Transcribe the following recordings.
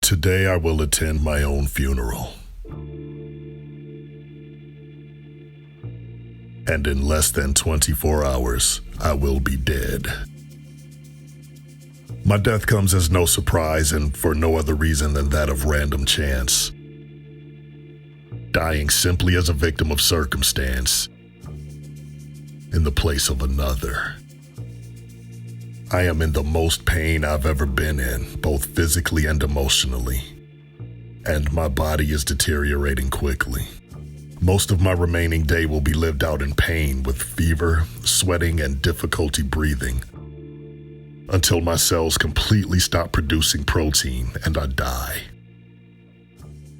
Today I will attend my own funeral. And in less than 24 hours, I will be dead. My death comes as no surprise and for no other reason than that of random chance. Dying simply as a victim of circumstance in the place of another. I am in the most pain I've ever been in, both physically and emotionally, and my body is deteriorating quickly. Most of my remaining day will be lived out in pain with fever, sweating, and difficulty breathing, until my cells completely stop producing protein and I die.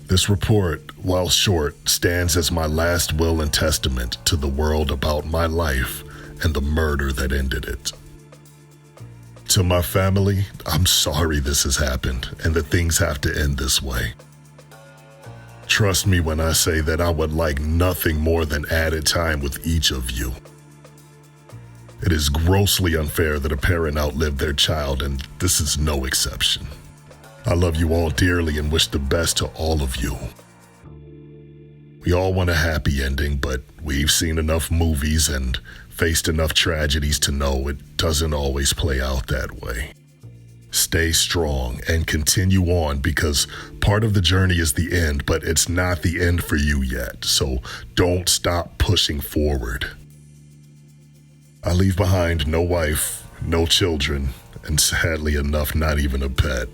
This report, while short, stands as my last will and testament to the world about my life and the murder that ended it. To my family, I'm sorry this has happened and that things have to end this way. Trust me when I say that I would like nothing more than added time with each of you. It is grossly unfair that a parent outlived their child, and this is no exception. I love you all dearly and wish the best to all of you. We all want a happy ending, but we've seen enough movies and faced enough tragedies to know it doesn't always play out that way. Stay strong and continue on, because part of the journey is the end, but it's not the end for you yet, so don't stop pushing forward. I leave behind no wife, no children, and sadly enough, not even a pet.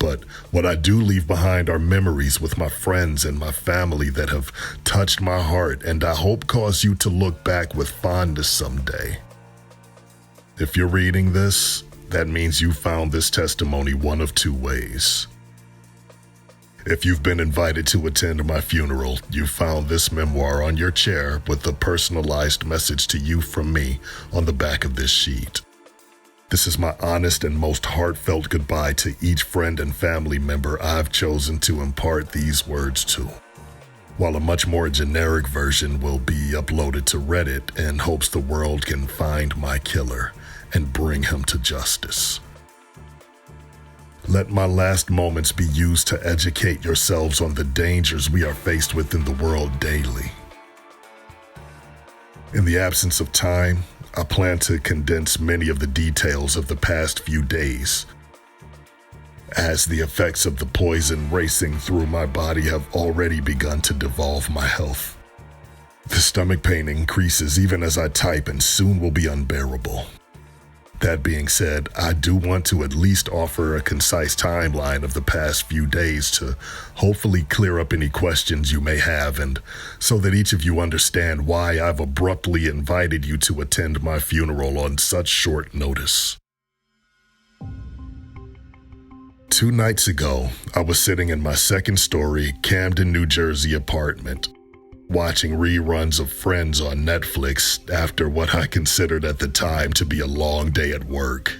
But what I do leave behind are memories with my friends and my family that have touched my heart and I hope cause you to look back with fondness someday. If you're reading this, that means you found this testimony one of two ways. If you've been invited to attend my funeral, you found this memoir on your chair with a personalized message to you from me on the back of this sheet. This is my honest and most heartfelt goodbye to each friend and family member I've chosen to impart these words to, while a much more generic version will be uploaded to Reddit in hopes the world can find my killer and bring him to justice. Let my last moments be used to educate yourselves on the dangers we are faced with in the world daily. In the absence of time, I plan to condense many of the details of the past few days, as the effects of the poison racing through my body have already begun to devolve my health. The stomach pain increases even as I type and soon will be unbearable. That being said, I do want to at least offer a concise timeline of the past few days to hopefully clear up any questions you may have, and so that each of you understand why I've abruptly invited you to attend my funeral on such short notice. 2 nights ago, I was sitting in my second-story Camden, New Jersey apartment, watching reruns of Friends on Netflix after what I considered at the time to be a long day at work.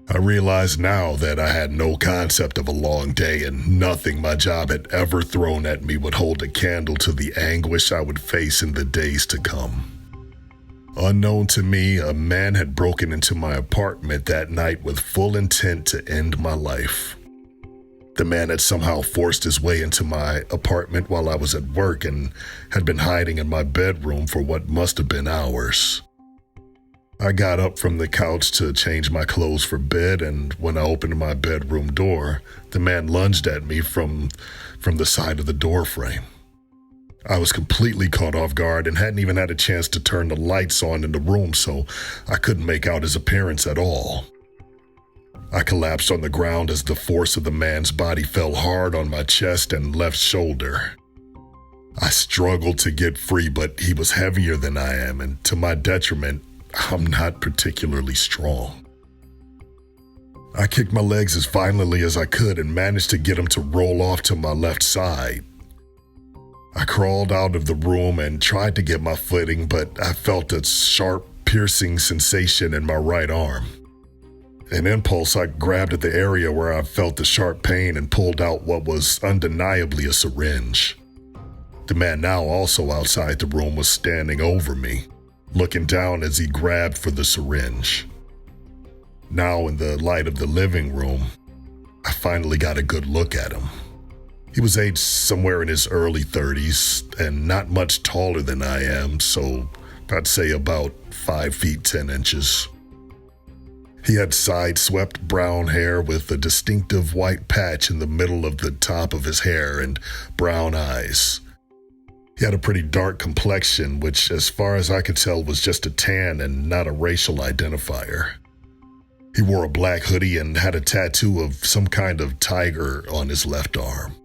I realize now that I had no concept of a long day, and nothing my job had ever thrown at me would hold a candle to the anguish I would face in the days to come. Unknown to me, a man had broken into my apartment that night with full intent to end my life. The man had somehow forced his way into my apartment while I was at work and had been hiding in my bedroom for what must have been hours. I got up from the couch to change my clothes for bed, and when I opened my bedroom door, the man lunged at me from the side of the door frame. I was completely caught off guard and hadn't even had a chance to turn the lights on in the room, so I couldn't make out his appearance at all. I collapsed on the ground as the force of the man's body fell hard on my chest and left shoulder. I struggled to get free, but he was heavier than I am, and to my detriment, I'm not particularly strong. I kicked my legs as violently as I could and managed to get him to roll off to my left side. I crawled out of the room and tried to get my footing, but I felt a sharp, piercing sensation in my right arm. In impulse, I grabbed at the area where I felt the sharp pain and pulled out what was undeniably a syringe. The man, now also outside the room, was standing over me, looking down as he grabbed for the syringe. Now in the light of the living room, I finally got a good look at him. He was aged somewhere in his early 30s and not much taller than I am, so I'd say about 5 feet 10 inches. He had side-swept brown hair with a distinctive white patch in the middle of the top of his hair and brown eyes. He had a pretty dark complexion, which, as far as I could tell, was just a tan and not a racial identifier. He wore a black hoodie and had a tattoo of some kind of tiger on his left arm.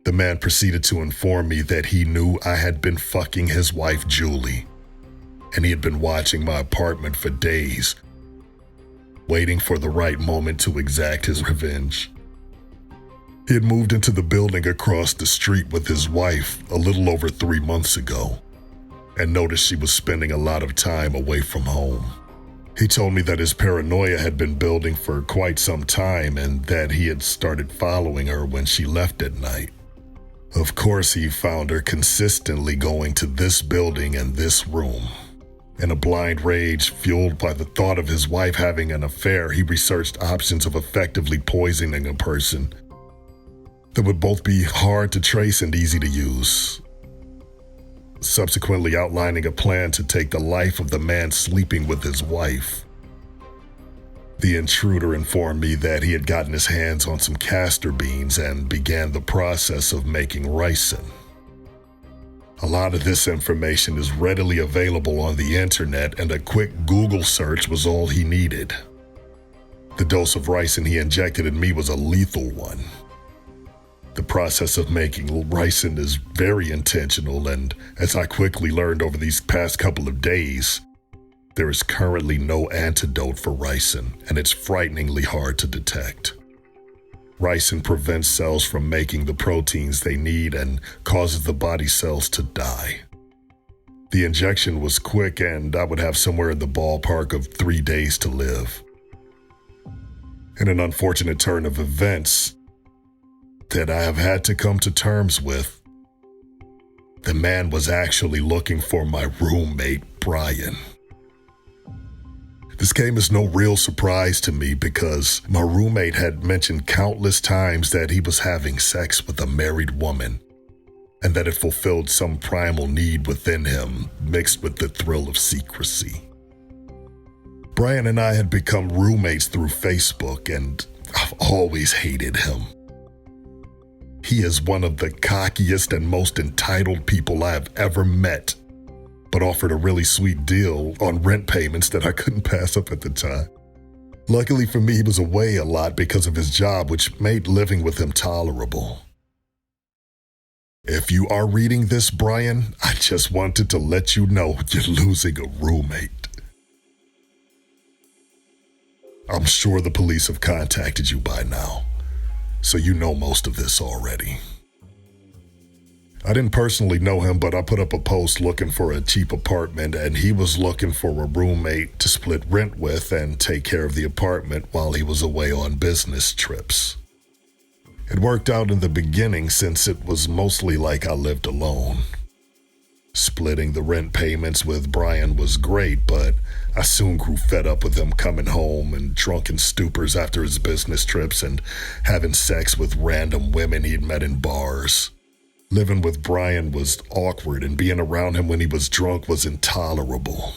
The man proceeded to inform me that he knew I had been fucking his wife, Julie, and he had been watching my apartment for days, waiting for the right moment to exact his revenge. He had moved into the building across the street with his wife a little over 3 months ago and noticed she was spending a lot of time away from home. He told me that his paranoia had been building for quite some time and that he had started following her when she left at night. Of course, he found her consistently going to this building and this room. In a blind rage fueled by the thought of his wife having an affair, he researched options of effectively poisoning a person that would both be hard to trace and easy to use, subsequently outlining a plan to take the life of the man sleeping with his wife. The intruder informed me that he had gotten his hands on some castor beans and began the process of making ricin. A lot of this information is readily available on the internet, and a quick Google search was all he needed. The dose of ricin he injected in me was a lethal one. The process of making ricin is very intentional, and as I quickly learned over these past couple of days, there is currently no antidote for ricin, and it's frighteningly hard to detect. Ricin prevents cells from making the proteins they need and causes the body cells to die. The injection was quick, and I would have somewhere in the ballpark of 3 days to live. In an unfortunate turn of events that I have had to come to terms with, the man was actually looking for my roommate, Brian. This came as no real surprise to me because my roommate had mentioned countless times that he was having sex with a married woman and that it fulfilled some primal need within him mixed with the thrill of secrecy. Brian and I had become roommates through Facebook, and I've always hated him. He is one of the cockiest and most entitled people I have ever met, but offered a really sweet deal on rent payments that I couldn't pass up at the time. Luckily for me, he was away a lot because of his job, which made living with him tolerable. If you are reading this, Brian, I just wanted to let you know you're losing a roommate. I'm sure the police have contacted you by now, so you know most of this already. I didn't personally know him, but I put up a post looking for a cheap apartment, and he was looking for a roommate to split rent with and take care of the apartment while he was away on business trips. It worked out in the beginning since it was mostly like I lived alone. Splitting the rent payments with Brian was great, but I soon grew fed up with him coming home in drunken stupors after his business trips and having sex with random women he'd met in bars. Living with Brian was awkward, and being around him when he was drunk was intolerable.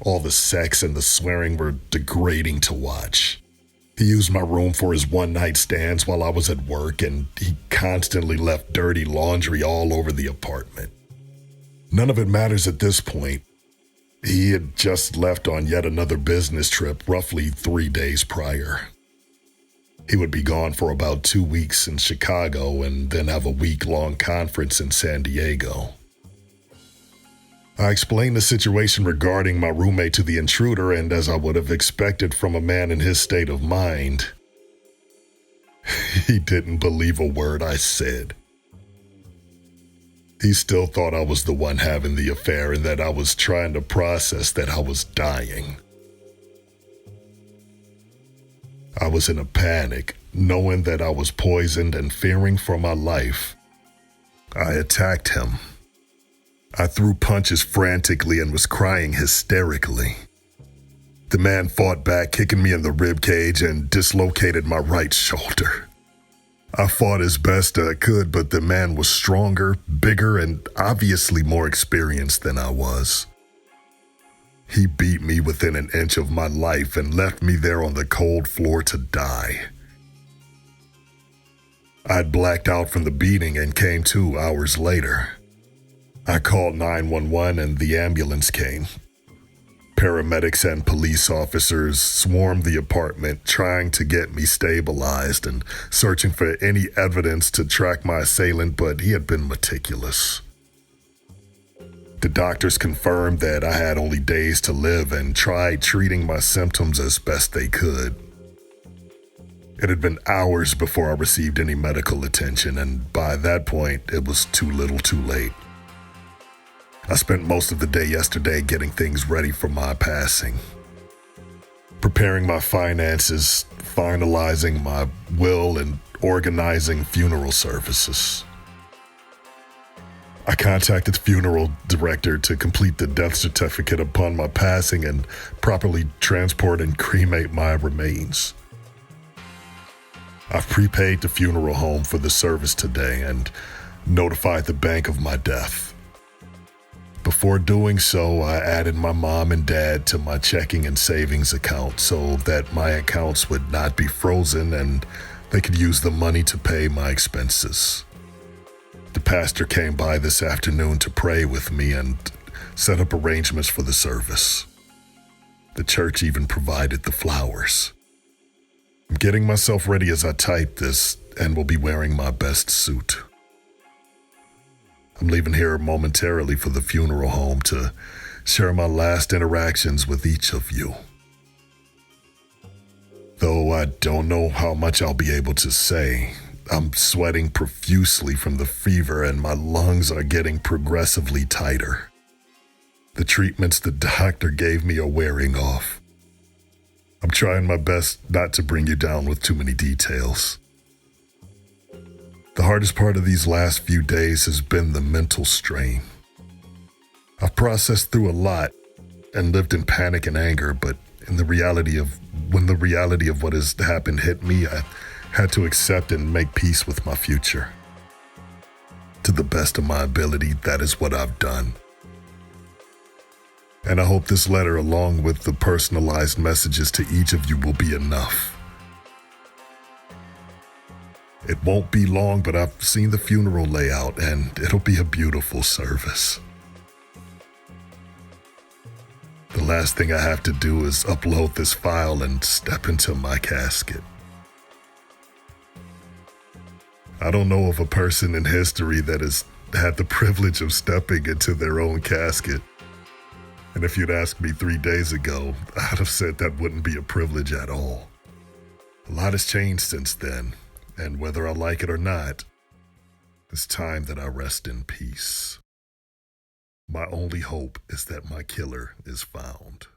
All the sex and the swearing were degrading to watch. He used my room for his one-night stands while I was at work, and he constantly left dirty laundry all over the apartment. None of it matters at this point. He had just left on yet another business trip roughly 3 days prior. He would be gone for about 2 weeks in Chicago and then have a week-long conference in San Diego. I explained the situation regarding my roommate to the intruder, and as I would have expected from a man in his state of mind, he didn't believe a word I said. He still thought I was the one having the affair and that I was trying to process that I was dying. I was in a panic, knowing that I was poisoned and fearing for my life. I attacked him. I threw punches frantically and was crying hysterically. The man fought back, kicking me in the rib cage and dislocated my right shoulder. I fought as best I could, but the man was stronger, bigger, and obviously more experienced than I was. He beat me within an inch of my life and left me there on the cold floor to die. I'd blacked out from the beating and came to hours later. I called 911 and the ambulance came. Paramedics and police officers swarmed the apartment trying to get me stabilized and searching for any evidence to track my assailant, but he had been meticulous. The doctors confirmed that I had only days to live and tried treating my symptoms as best they could. It had been hours before I received any medical attention, and by that point, it was too little too late. I spent most of the day yesterday getting things ready for my passing. Preparing my finances, finalizing my will, and organizing funeral services. I contacted the funeral director to complete the death certificate upon my passing and properly transport and cremate my remains. I've prepaid the funeral home for the service today and notified the bank of my death. Before doing so, I added my mom and dad to my checking and savings account so that my accounts would not be frozen and they could use the money to pay my expenses. The pastor came by this afternoon to pray with me and set up arrangements for the service. The church even provided the flowers. I'm getting myself ready as I type this and will be wearing my best suit. I'm leaving here momentarily for the funeral home to share my last interactions with each of you. Though I don't know how much I'll be able to say, I'm sweating profusely from the fever and my lungs are getting progressively tighter. The treatments the doctor gave me are wearing off. I'm trying my best not to bring you down with too many details. The hardest part of these last few days has been the mental strain. I've processed through a lot and lived in panic and anger, but when the reality of what has happened hit me, I had to accept and make peace with my future. To the best of my ability, that is what I've done. And I hope this letter, along with the personalized messages to each of you, will be enough. It won't be long, but I've seen the funeral layout, and it'll be a beautiful service. The last thing I have to do is upload this file and step into my casket. I don't know of a person in history that has had the privilege of stepping into their own casket. And if you'd asked me 3 days ago, I'd have said that wouldn't be a privilege at all. A lot has changed since then, and whether I like it or not, it's time that I rest in peace. My only hope is that my killer is found.